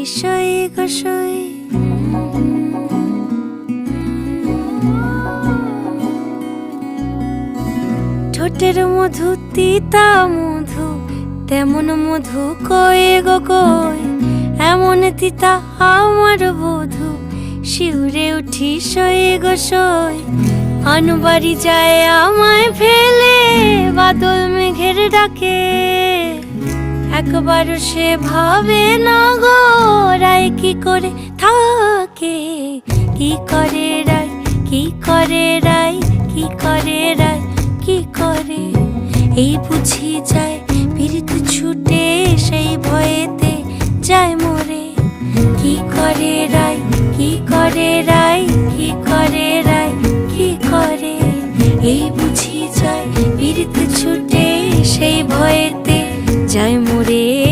কিসই গসই ঠোঁটের মধু তিতা মধু তেমন মধু কয়ে গো কই এমন তিতা আমার বধু শিউরে উঠি সয়ে গো সই আনবাড়ি যায় আমায় ফেলে বাদল মেঘের ডাকে একবার সে ভাবে না গো রায় কি করে থাকে কি করে রায় কি করে রায় কি করে রায় কি করে এই বুঝি যায় পীড়িত ছুটে সেই ভয়েতে যায় মরে কি করে রায় কি করে রায় কি করে রায় কি করে এই বুঝি যায় পীড়িত ছুটে সেই ভয়েতে যায় মরে।